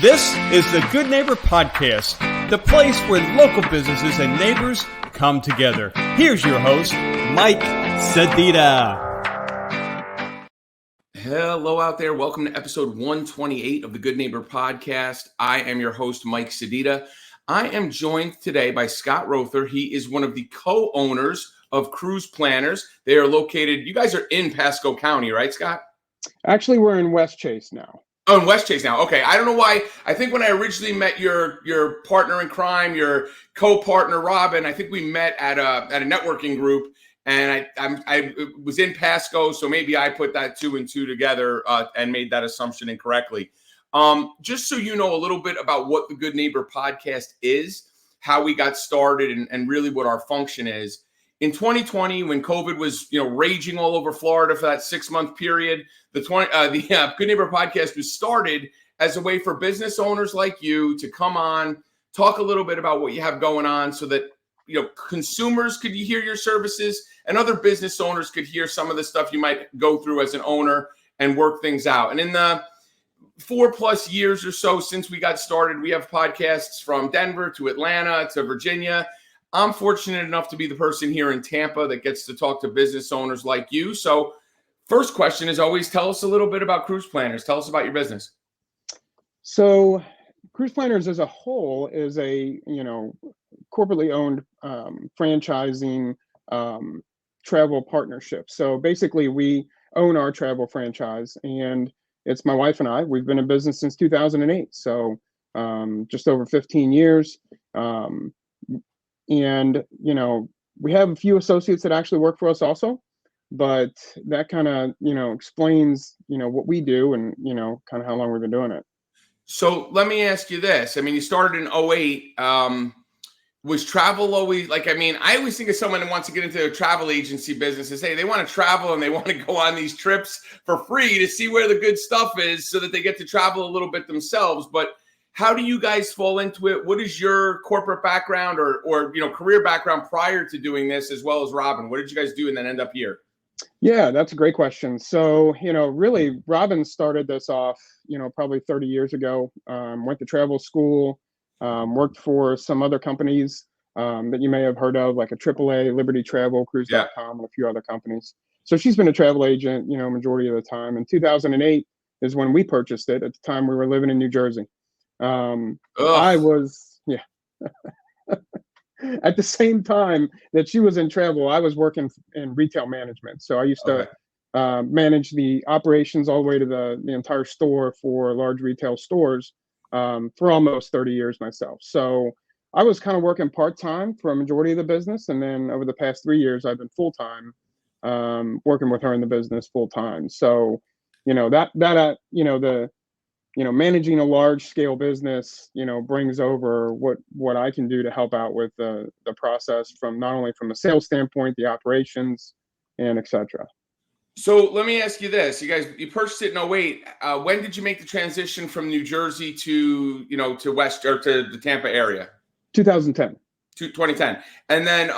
This is the Good Neighbor Podcast, the place where local businesses and neighbors come together. Here's your host, Mike Sedita. Hello out there. Welcome to episode 128 of the Good Neighbor Podcast. I am your host, Mike Sedita. I am joined today by Scott Roether. He is one of the co-owners of Cruise Planners. They are located, you guys are in Pasco County, right, Scott? Actually, we're in West Chase now. Oh, in West Chase now. Okay. I don't know why. I think when I originally met your partner in crime, your co-partner, Robin, I think we met at a networking group, and I was in Pasco, so maybe I put that two and two together and made that assumption incorrectly. Just so you know a little bit about what the Good Neighbor Podcast is, how we got started, and really what our function is. In 2020, when COVID was raging all over Florida for that 6-month period, the Good Neighbor Podcast was started as a way for business owners like you to come on, talk a little bit about what you have going on, so that consumers could hear your services and other business owners could hear some of the stuff you might go through as an owner and work things out. And in the 4+ years or so since we got started, we have podcasts from Denver to Atlanta to Virginia. I'm fortunate enough to be the person here in Tampa that gets to talk to business owners like you. So first question is always, tell us a little bit about Cruise Planners. Tell us about your business. So Cruise Planners as a whole is a, corporately owned franchising travel partnership. So basically we own our travel franchise, and it's my wife and I. We've been in business since 2008. So just over 15 years. And, we have a few associates that actually work for us also, but that kind of, explains, what we do and, kind of how long we've been doing it. So let me ask you this. I mean, you started in 08. Was travel always I always think of someone that wants to get into a travel agency business and say they want to travel and they want to go on these trips for free to see where the good stuff is so that they get to travel a little bit themselves. But how do you guys fall into it? What is your corporate background or career background prior to doing this, as well as Robin? What did you guys do and then end up here? Yeah, that's a great question. So, really, Robin started this off, probably 30 years ago. Went to travel school, worked for some other companies that you may have heard of, like a AAA, Liberty Travel, Cruise.com, and a few other companies. So she's been a travel agent, majority of the time. In 2008 is when we purchased it. At the time, we were living in New Jersey. I was, at the same time that she was in travel, I was working in retail management. So I used to manage the operations all the way to the entire store for large retail stores for almost 30 years myself. So I was kind of working part-time for a majority of the business. And then over the past 3 years, I've been full-time working with her in the business full-time. So, managing a large scale business, brings over what I can do to help out with the process from not only from a sales standpoint, the operations, and et cetera. So let me ask you this. You purchased it in 08. When did you make the transition from New Jersey to West or to the Tampa area? 2010. 2010. And then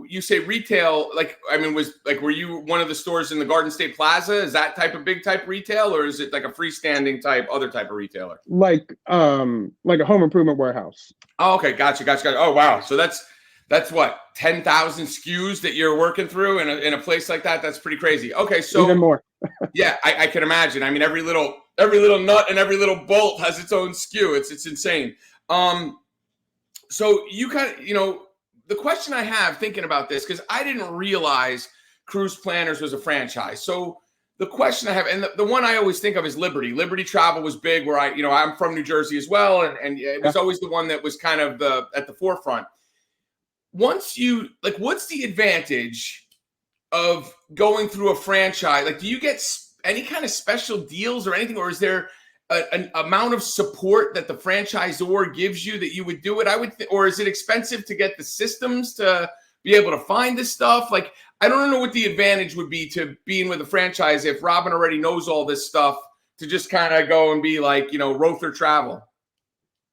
you say retail, were you one of the stores in the Garden State Plaza? Is that big type retail, or is it like a freestanding other type of retailer? Like a home improvement warehouse. Oh, okay. Gotcha. Oh, wow. So that's what, 10,000 SKUs that you're working through in a place like that. That's pretty crazy. Okay. So even more. Yeah, I can imagine. I mean, every little nut and every little bolt has its own SKU. It's insane. So you kind of, the question I have thinking about this, because I didn't realize Cruise Planners was a franchise. So the question I have, and the one I always think of is Liberty. Liberty Travel was big where I'm from New Jersey as well. And it was always the one that was kind of at the forefront. Once you, what's the advantage of going through a franchise? Do you get any kind of special deals or anything, or is there an amount of support that the franchisor gives you that you would do it? Or is it expensive to get the systems to be able to find this stuff? I don't know what the advantage would be to being with a franchise if Robin already knows all this stuff to just kind of go and be Roether Travel.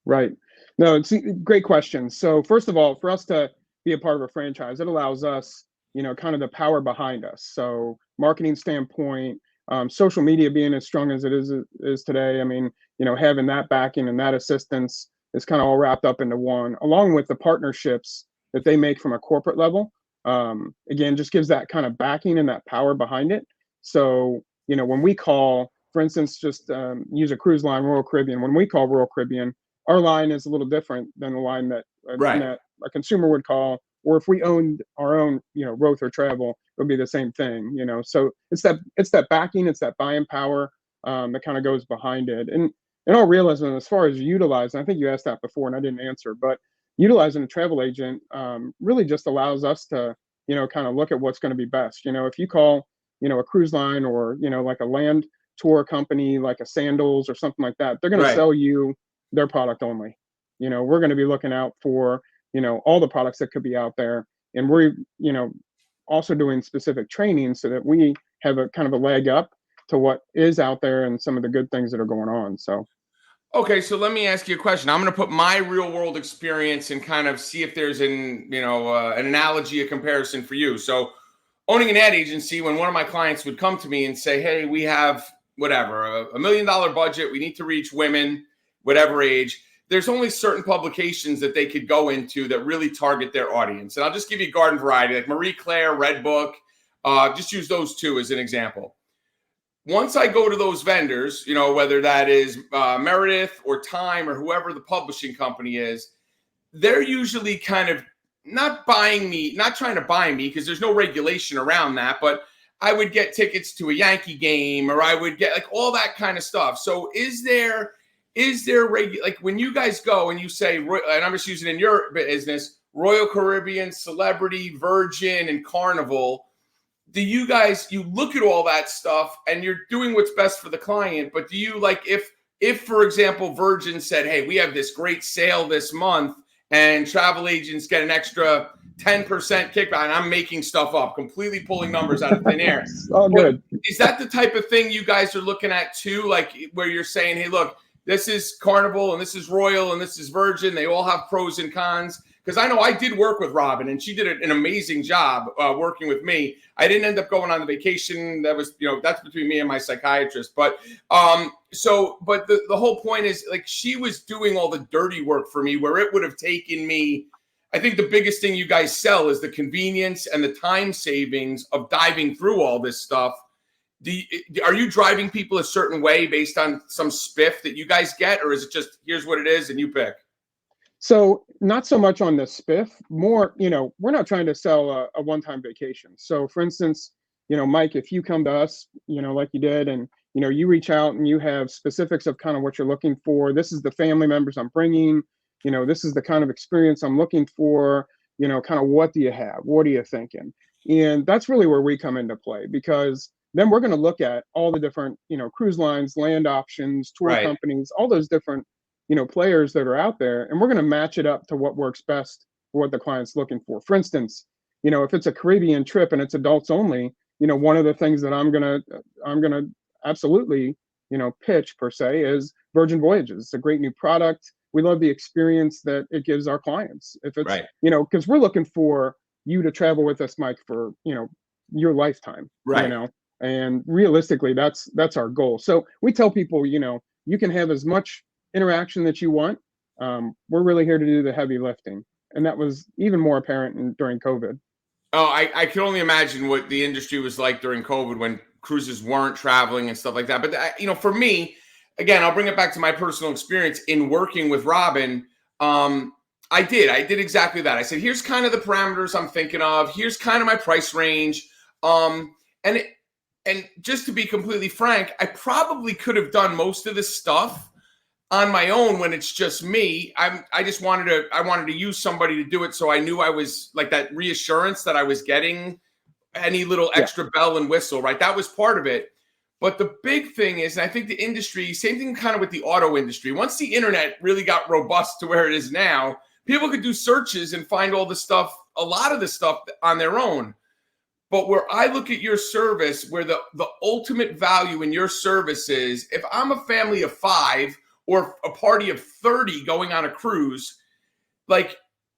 Right. No, it's a great question. So first of all, for us to be a part of a franchise, it allows us, kind of the power behind us. So marketing standpoint, social media being as strong as it is today. I mean, having that backing and that assistance is kind of all wrapped up into one, along with the partnerships that they make from a corporate level. Again, just gives that kind of backing and that power behind it. So, when we call, for instance, just use a cruise line, Royal Caribbean. When we call Royal Caribbean, our line is a little different than the line that Right. that a consumer would call. Or if we owned our own, Roether Travel, it would be the same thing. So it's that backing, it's that buying power that kind of goes behind it. And in all realism, as far as utilizing, I think you asked that before and I didn't answer, but utilizing a travel agent really just allows us to, kind of look at what's going to be best. If you call, a cruise line or, like a land tour company, like a Sandals or something like that, they're going to Right. sell you their product only. We're going to be looking out for, all the products that could be out there. And we're, also doing specific training so that we have a kind of a leg up to what is out there and some of the good things that are going on. So, Okay, so let me ask you a question. I'm going to put my real world experience and kind of see if there's an analogy, a comparison for you. So, owning an ad agency, when one of my clients would come to me and say, "Hey, we have whatever $1 million budget. We need to reach women, whatever age." There's only certain publications that they could go into that really target their audience. And I'll just give you garden variety, like Marie Claire, Red Book. Just use those two as an example. Once I go to those vendors, whether that is Meredith or Time or whoever the publishing company is, they're usually kind of not buying me, not trying to buy me because there's no regulation around that, but I would get tickets to a Yankee game or I would get like all that kind of stuff. So is there like when you guys go and you say, and I'm just using in your business, Royal Caribbean, Celebrity, Virgin, and Carnival, do you guys, you look at all that stuff and you're doing what's best for the client, but do you like, if for example, Virgin said, "Hey, we have this great sale this month and travel agents get an extra 10% kickback," and I'm making stuff up, completely pulling numbers out of thin air. all good. Is that the type of thing you guys are looking at too? Like where you're saying, "Hey, look, this is Carnival and this is Royal and this is Virgin. They all have pros and cons." Because I know I did work with Robin and she did an amazing job working with me. I didn't end up going on the vacation. That was, that's between me and my psychiatrist. But but the whole point is like she was doing all the dirty work for me where it would have taken me. I think the biggest thing you guys sell is the convenience and the time savings of diving through all this stuff. Are you driving people a certain way based on some spiff that you guys get, or is it just here's what it is and you pick? So not so much on the spiff, more, we're not trying to sell a one-time vacation. So for instance, Mike, if you come to us, like you did, and, you reach out and you have specifics of kind of what you're looking for. This is the family members I'm bringing, this is the kind of experience I'm looking for, kind of what do you have? What are you thinking? And that's really where we come into play, because then we're going to look at all the different, cruise lines, land options, tour Right. companies, all those different players that are out there, and we're going to match it up to what works best for what the client's looking for. For instance, if it's a Caribbean trip and it's adults only, one of the things that I'm gonna absolutely, pitch per se is Virgin Voyages. It's a great new product. We love the experience that it gives our clients. If it's, Right. Because we're looking for you to travel with us, Mike, for your lifetime. Right. And realistically, that's our goal. So we tell people, you can have as much interaction that you want. We're really here to do the heavy lifting, and that was even more apparent during COVID. Oh, I can only imagine what the industry was like during COVID when cruises weren't traveling and stuff like that. But for me, again, I'll bring it back to my personal experience in working with Robin. I did exactly that. I said, here's kind of the parameters I'm thinking of. Here's kind of my price range. And just to be completely frank, I probably could have done most of this stuff on my own when it's just me. I wanted to use somebody to do it, so I knew I was like that reassurance that I was getting any little extra bell and whistle, right? That was part of it. But the big thing is, and I think the industry, same thing kind of with the auto industry, once the internet really got robust to where it is now, people could do searches and find all the stuff, a lot of the stuff on their own. But where I look at your service, where the ultimate value in your service is, if I'm a family of 5 or a party of 30 going on a cruise, like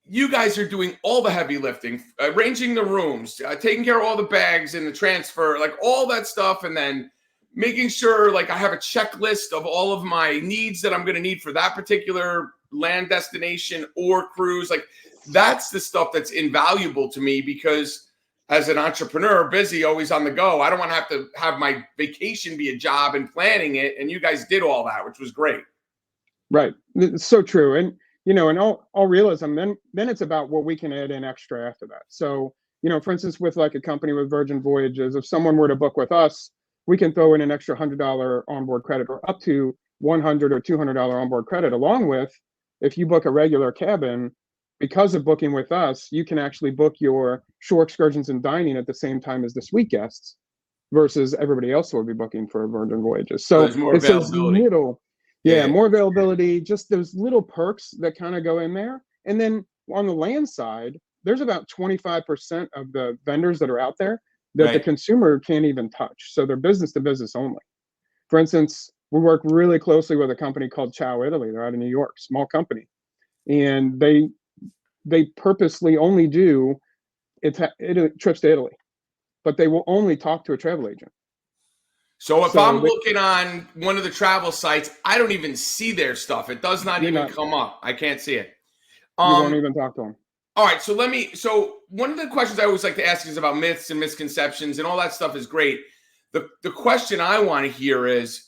you guys are doing all the heavy lifting, arranging the rooms, taking care of all the bags and the transfer, like all that stuff. And then making sure like I have a checklist of all of my needs that I'm going to need for that particular land destination or cruise. Like that's the stuff that's invaluable to me, because as an entrepreneur, busy, always on the go, I don't want to have my vacation be a job and planning it. And you guys did all that, which was great. Right. It's so true. And, in all realism, then it's about what we can add in extra after that. So, for instance, with like a company with Virgin Voyages, if someone were to book with us, we can throw in an extra $100 onboard credit, or up to $100 or $200 onboard credit, along with, if you book a regular cabin, because of booking with us, you can actually book your shore excursions and dining at the same time as the suite guests, versus everybody else will be booking for Virgin Voyages. So there's more it's those availability. little, more availability, just those little perks that kind of go in there. And then on the land side, there's about 25% of the vendors that are out there that the consumer can't even touch. So they're business to business only. For instance, we work really closely with a company called Ciao Italy. They're out of New York, small company. And they purposely only do trips to Italy, but they will only talk to a travel agent. So if I'm looking on one of the travel sites, I don't even see their stuff. It does not even come up. I can't see it. You won't even talk to them. All right. So one of the questions I always like to ask is about myths and misconceptions, and all that stuff is great. The question I want to hear is,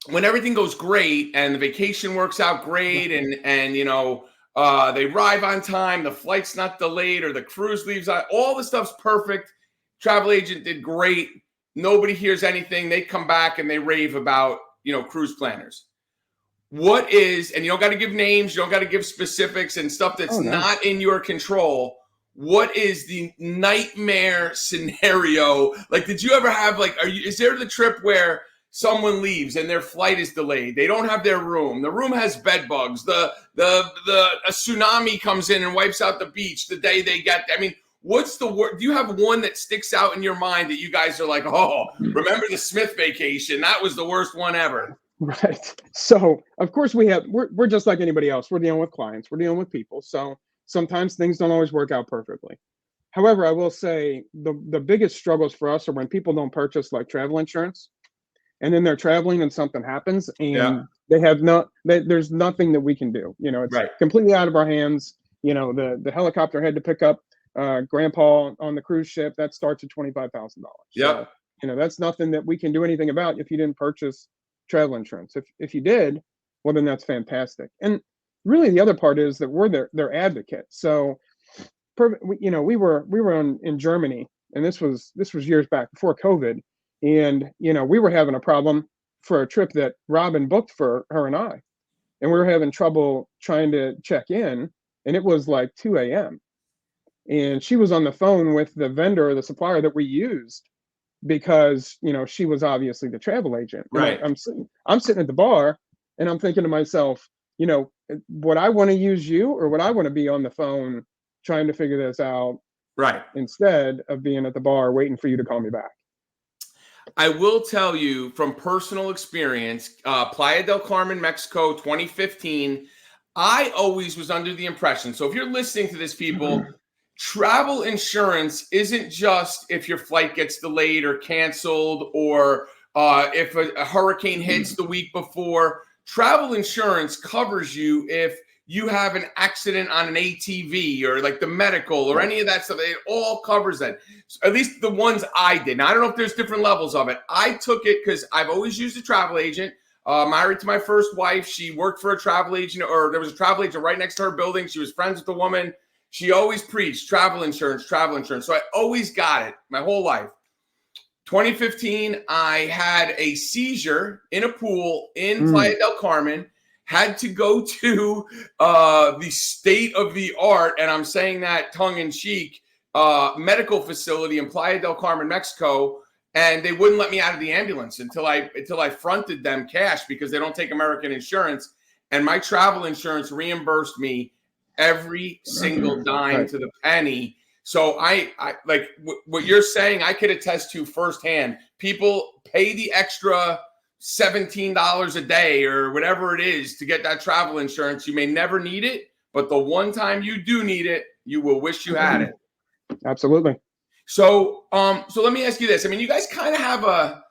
when everything goes great and the vacation works out great, and they arrive on time, the flight's not delayed, or the cruise leaves on, all the stuff's perfect. Travel agent did great. Nobody hears anything. They come back and they rave about, cruise planners. What is, and you don't got to give names, you don't got to give specifics and stuff that's not in your control. What is the nightmare scenario? Like, did you ever have is there the trip where someone leaves and their flight is delayed? They don't have their room. The room has bed bugs. A tsunami comes in and wipes out the beach the day they get there. I mean, what's the word? Do you have one that sticks out in your mind that you guys are like, oh, remember the Smith vacation? That was the worst one ever. Right. So of course we're just like anybody else. We're dealing with clients. We're dealing with people. So sometimes things don't always work out perfectly. However, I will say the biggest struggles for us are when people don't purchase like travel insurance, and then they're traveling and something happens and they have there's nothing that we can do. It's completely out of our hands. The helicopter had to pick up grandpa on the cruise ship. That starts at $25,000. Yeah. So, that's nothing that we can do anything about if you didn't purchase travel insurance. If you did, well, then that's fantastic. And really the other part is that we're their advocate. So, we were in Germany, and this was years back before COVID. And, we were having a problem for a trip that Robin booked for her and I. And we were having trouble trying to check in, and it was like 2 a.m. And she was on the phone with the vendor or the supplier that we used, because, she was obviously the travel agent. Right. I'm sitting at the bar, and I'm thinking to myself, would I want to use you, or would I want to be on the phone trying to figure this out? Right. Instead of being at the bar waiting for you to call me back. I will tell you from personal experience, Playa del Carmen, Mexico, 2015, I always was under the impression. So if you're listening to this, people, travel insurance isn't just if your flight gets delayed or canceled, or if a hurricane hits the week before. Travel insurance covers you if you have an accident on an ATV, or like the medical, or any of that stuff. It all covers that. So at least the ones I did. Now, I don't know if there's different levels of it. I took it because I've always used a travel agent. Married to my first wife. She worked for a travel agent, or there was a travel agent right next to her building. She was friends with the woman. She always preached travel insurance, travel insurance. So I always got it my whole life. 2015, I had a seizure in a pool in Playa del Carmen. Had to go to the state of the art, and I'm saying that tongue in cheek, medical facility in Playa del Carmen, Mexico, and they wouldn't let me out of the ambulance until I fronted them cash, because they don't take American insurance, and my travel insurance reimbursed me every single dime to the penny. So I like what you're saying, I could attest to firsthand. People pay the extra $17 a day or whatever it is to get that travel insurance. You may never need it, but the one time you do need it, you will wish you had it. Absolutely. So let me ask you this. I mean, you guys kind of have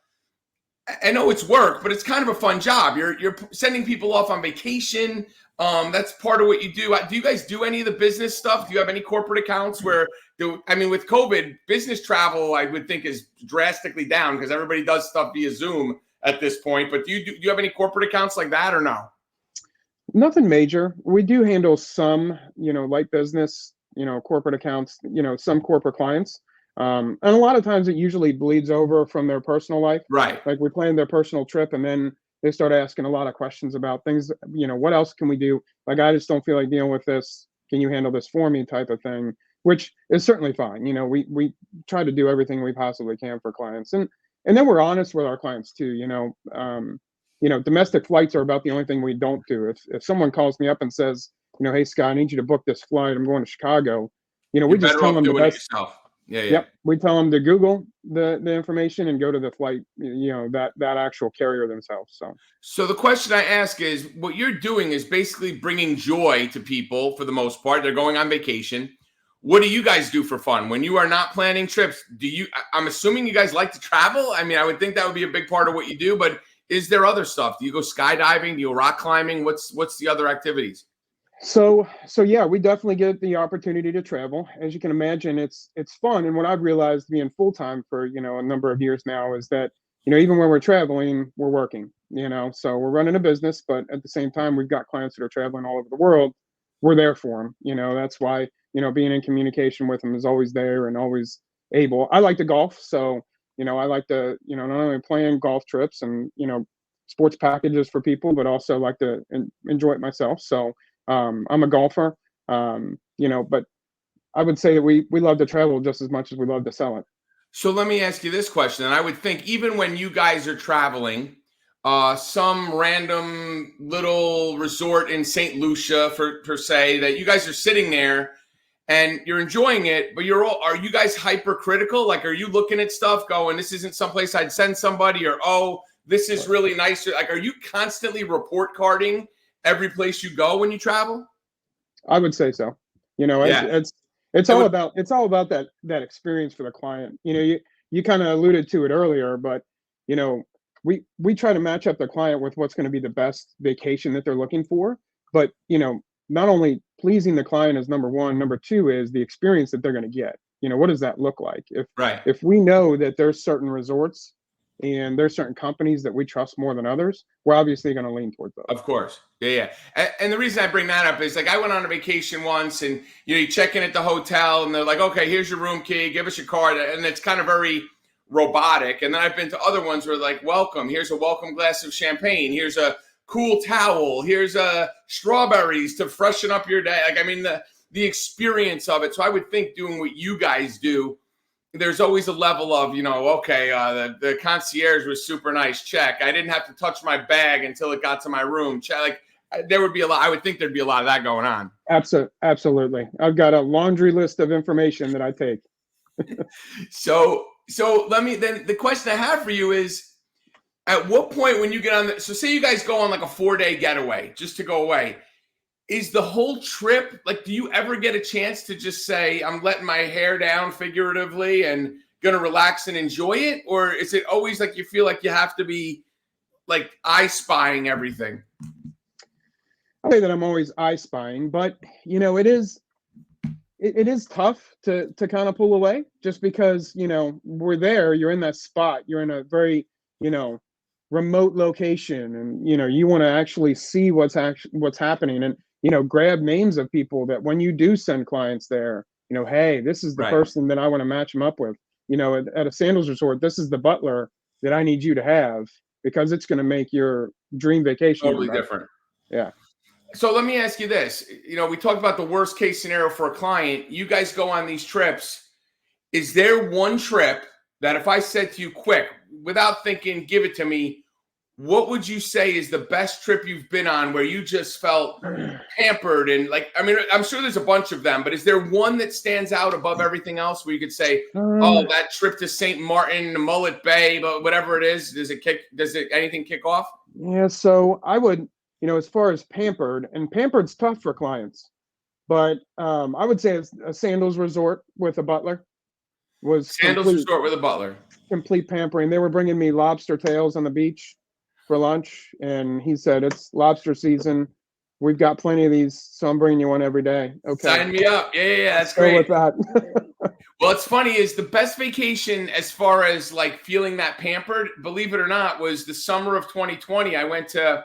I know it's work, but it's kind of a fun job. You're sending people off on vacation. That's part of what you do. Do you guys do any of the business stuff? Do you have any corporate accounts where I mean, with COVID, business travel, I would think is drastically down because everybody does stuff via Zoom at this point. But do you have any corporate accounts like that or no? Nothing major. We do handle some, light business, corporate accounts, some corporate clients. And a lot of times it usually bleeds over from their personal life. Right. Like we plan their personal trip and then they start asking a lot of questions about things, what else can we do? Like, I just don't feel like dealing with this. Can you handle this for me type of thing, which is certainly fine. We try to do everything we possibly can for clients. And then we're honest with our clients too, domestic flights are about the only thing we don't do. If someone calls me up and says, hey, Scott, I need you to book this flight. I'm going to Chicago. You're we just better tell off them the doing it best. yourself. Yeah. Yep. We tell them to Google the information and go to the flight, that actual carrier themselves. So the question I ask is, what you're doing is basically bringing joy to people for the most part. They're going on vacation. What do you guys do for fun when you are not planning trips? I'm assuming you guys like to travel. I mean, I would think that would be a big part of what you do, but is there other stuff? Do you go skydiving? Do you rock climbing? What's the other activities? So yeah, we definitely get the opportunity to travel. As you can imagine, it's fun. And what I've realized being full time for a number of years now is that even when we're traveling, we're working. So we're running a business, but at the same time, we've got clients that are traveling all over the world. We're there for them. That's why being in communication with them is always there and always able. I like to golf, so I like to not only plan golf trips and sports packages for people, but also like to enjoy it myself. So. I'm a golfer, but I would say that we love to travel just as much as we love to sell it. So let me ask you this question. And I would think even when you guys are traveling, some random little resort in St. Lucia, per se, that you guys are sitting there and you're enjoying it, but are you guys hypercritical? Like, are you looking at stuff going, this isn't someplace I'd send somebody, or, oh, this is really nice. Like, are you constantly report carding every place you go when you travel? I would say so. It's all about that experience for the client. You kind of alluded to it earlier, but we try to match up the client with what's going to be the best vacation that they're looking for. But not only pleasing the client is number one, number two is the experience that they're going to get. What does that look like? If we know that there's certain resorts and there's certain companies that we trust more than others, we're obviously going to lean towards those. Of course. Yeah. And the reason I bring that up is, like, I went on a vacation once and, you check in at the hotel and they're like, okay, here's your room key, give us your card. And it's kind of very robotic. And then I've been to other ones where, like, welcome, here's a welcome glass of champagne. Here's a cool towel. Here's strawberries to freshen up your day. Like, I mean, the experience of it. So I would think doing what you guys do, there's always a level of, okay, the concierge was super nice. Check. I didn't have to touch my bag until it got to my room. Check. Like, there would be a lot. I would think there'd be a lot of that going on. Absolutely. I've got a laundry list of information that I take. So then the question I have for you is, at what point when you get on so say you guys go on like a 4-day getaway just to go away, is the whole trip, like, do you ever get a chance to just say, I'm letting my hair down figuratively and going to relax and enjoy it? Or is it always like you feel like you have to be like eye spying everything? I say that I'm always eye spying, but it is tough to kind of pull away just because, we're there, you're in that spot, you're in a very, remote location and, you want to actually see what's happening and, grab names of people that when you do send clients there, hey, this is the person that I want to match them up with. At a Sandals Resort, this is the butler that I need you to have because it's going to make your dream vacation totally different. Yeah. So let me ask you this. We talked about the worst case scenario for a client. You guys go on these trips. Is there one trip that if I said to you quick, without thinking, give it to me, what would you say is the best trip you've been on where you just felt pampered? And like, I mean, I'm sure there's a bunch of them, but is there one that stands out above everything else where you could say, oh, that trip to St. Martin, Mullet Bay, but whatever it is, does it anything kick off? Yeah. So I would, as far as pampered's tough for clients, but I would say it's a Sandals Resort with a butler. Sandals Resort with a butler. complete pampering. They were bringing me lobster tails on the beach for lunch, and he said, "It's lobster season. We've got plenty of these, so I'm bringing you one every day." Okay, Sign me up. Yeah, that's go great. with that. Well, it's funny is the best vacation as far as like feeling that pampered, believe it or not, was the summer of 2020. I went to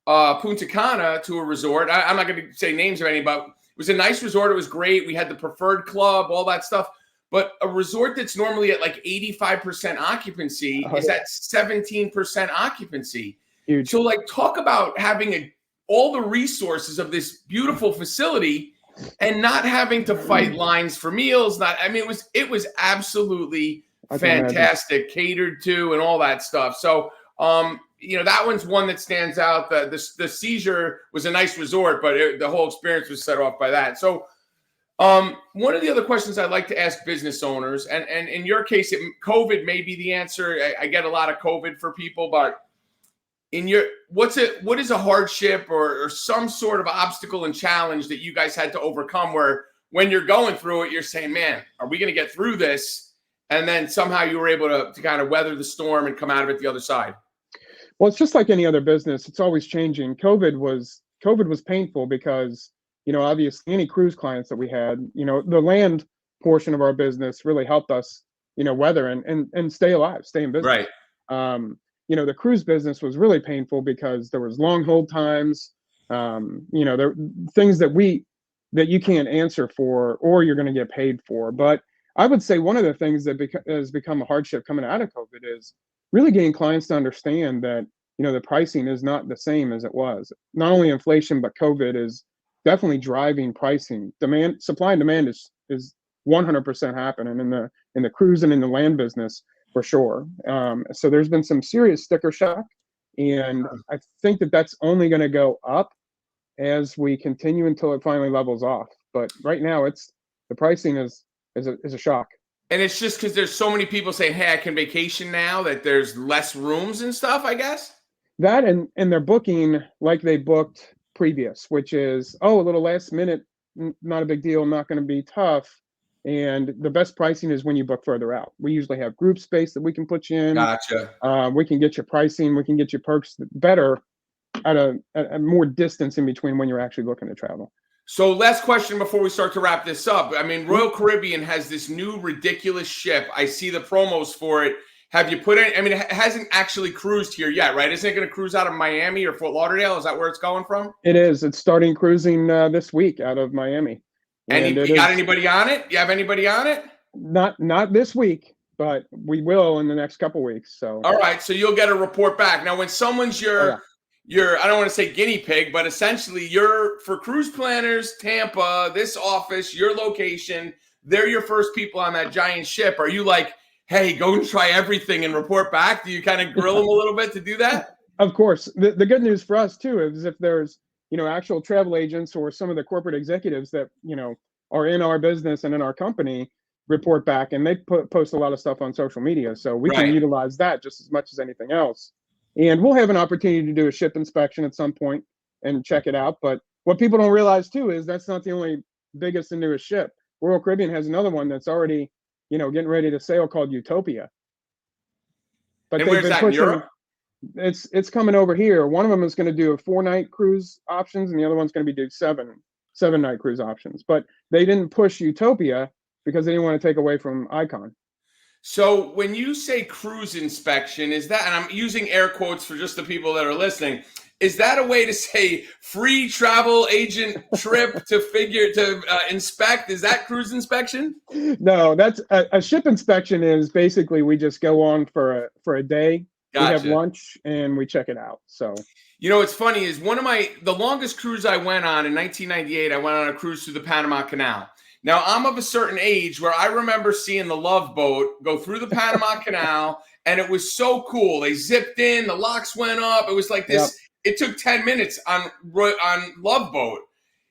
Punta Cana to a resort. I'm not going to say names of any, but it was a nice resort. It was great. We had the preferred club, all that stuff. But a resort that's normally at like 85% occupancy is at 17% occupancy. Huge. So like talk about having all the resources of this beautiful facility and not having to fight lines for meals. It was absolutely fantastic, catered to and all that stuff. So, that one's one that stands out. The seizure was a nice resort, but the whole experience was set off by that. So, one of the other questions I'd like to ask business owners, and in your case, COVID may be the answer. I get a lot of COVID for people, but what is a hardship or some sort of obstacle and challenge that you guys had to overcome where when you're going through it, you're saying, man, are we going to get through this? And then somehow you were able to kind of weather the storm and come out of it the other side. Well, it's just like any other business. It's always changing. COVID was painful because, obviously any cruise clients that we had, the land portion of our business really helped us, weather and stay alive, stay in business. Right. The cruise business was really painful because there was long hold times, there things that you can't answer for or you're going to get paid for. But I would say one of the things that has become a hardship coming out of COVID is really getting clients to understand that, the pricing is not the same as it was. Not only inflation, but COVID is definitely driving pricing. Supply and demand is 100% happening in the cruise and in the land business. For sure. So there's been some serious sticker shock, and I think that's only going to go up as we continue until it finally levels off. But right now, the pricing is a shock. And it's just because there's so many people saying, "Hey, I can vacation now," that there's less rooms and stuff, I guess. That and they're booking like they booked previous, which is a little last minute, not a big deal, not going to be tough. And the best pricing is when you book further out. We usually have group space that we can put you in. Gotcha. We can get your pricing. We can get your perks better at a more distance in between when you're actually looking to travel. So last question before we start to wrap this up. Royal Caribbean has this new ridiculous ship. I see the promos for it. Have you put it? It hasn't actually cruised here yet, right? Isn't it going to cruise out of Miami or Fort Lauderdale? Is that where it's going from? It is. It's starting cruising this week out of Miami. And you got anybody on it? You have anybody on it? Not this week, but we will in the next couple weeks. So all right, so you'll get a report back. Now, when someone's your I don't want to say guinea pig, but essentially you're for cruise planners, Tampa, this office, your location, they're your first people on that giant ship. Are you like, hey, go and try everything and report back? Do you kind of grill them a little bit to do that? Of course. The good news for us too is if there's actual travel agents or some of the corporate executives that, are in our business and in our company report back, and they post a lot of stuff on social media. So we can utilize that just as much as anything else. And we'll have an opportunity to do a ship inspection at some point and check it out. But what people don't realize too is that's not the only biggest and newest ship. Royal Caribbean has another one that's already, getting ready to sail called Utopia. But and where's that, in Europe? It's coming over here. One of them is going to do a 4-night cruise options, and the other one's going to be do 7-night cruise options. But they didn't push Utopia because they didn't want to take away from Icon. So when you say cruise inspection, is that, and I'm using air quotes for just the people that are listening, is that a way to say free travel agent trip to inspect? Is that cruise inspection? No, that's a ship inspection is basically we just go on for a day. Gotcha. We have lunch and we check it out. So, what's funny is the longest cruise I went on in 1998, I went on a cruise through the Panama Canal. Now, I'm of a certain age where I remember seeing the Love Boat go through the Panama Canal, and it was so cool. They zipped in, the locks went up. It was like this. Yep. It took 10 minutes on Love Boat.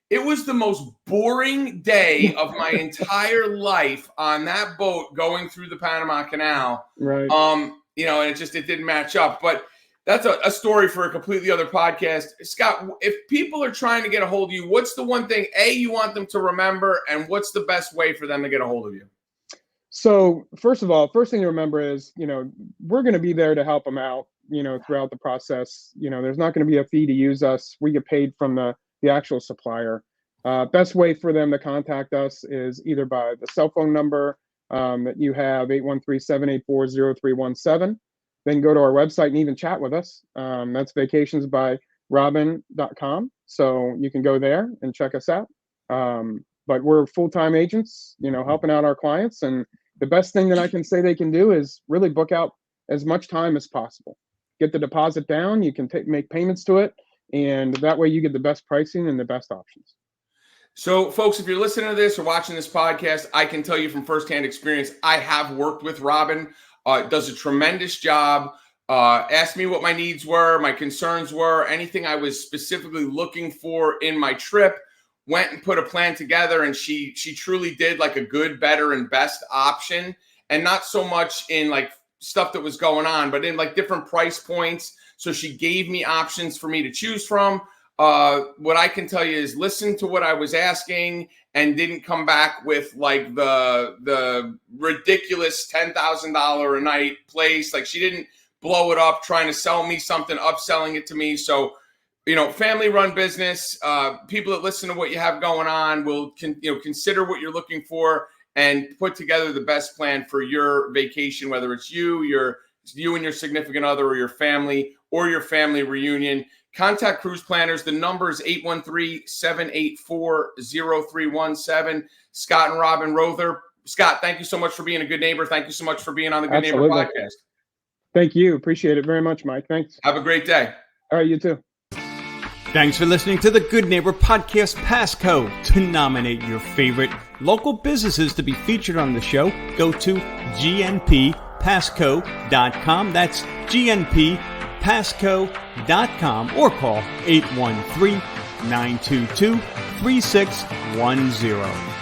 It was the most boring day of my entire life on that boat going through the Panama Canal. Right. And it didn't match up. But that's a story for a completely other podcast. Scott, if people are trying to get a hold of you, what's the one thing, you want them to remember, and what's the best way for them to get a hold of you? So first of all, first thing to remember is, we're going to be there to help them out, throughout the process. There's not going to be a fee to use us. We get paid from the actual supplier. Best way for them to contact us is either by the cell phone number that you have, 813-784-0317. Then go to our website and even chat with us. That's vacationsbyrobin.com. So you can go there and check us out. But we're full-time agents, helping out our clients. And the best thing that I can say they can do is really book out as much time as possible. Get the deposit down. You can make payments to it. And that way you get the best pricing and the best options. So, folks, if you're listening to this or watching this podcast, I can tell you from firsthand experience, I have worked with Robin. Does a tremendous job. Asked me what my needs were, my concerns were, anything I was specifically looking for in my trip. Went and put a plan together, and she truly did like a good, better, and best option, and not so much in like stuff that was going on, but in like different price points. So she gave me options for me to choose from. What I can tell you is listen to what I was asking and didn't come back with like the ridiculous $10,000 a night place. Like she didn't blow it up trying to sell me something, upselling it to me. So family run business, people that listen to what you have going on will consider what you're looking for and put together the best plan for your vacation, whether it's you and your significant other or your family reunion. Contact Cruise Planners. The number is 813-784-0317. Scott and Robin Roether. Scott, thank you so much for being a good neighbor. Thank you so much for being on the Good Absolutely. Neighbor podcast. Thank you. Appreciate it very much, Mike. Thanks. Have a great day. All right, you too. Thanks for listening to the Good Neighbor Podcast Passcode. To nominate your favorite local businesses to be featured on the show, go to gnppasco.com. That's gnppasco.com or call 813-922-3610.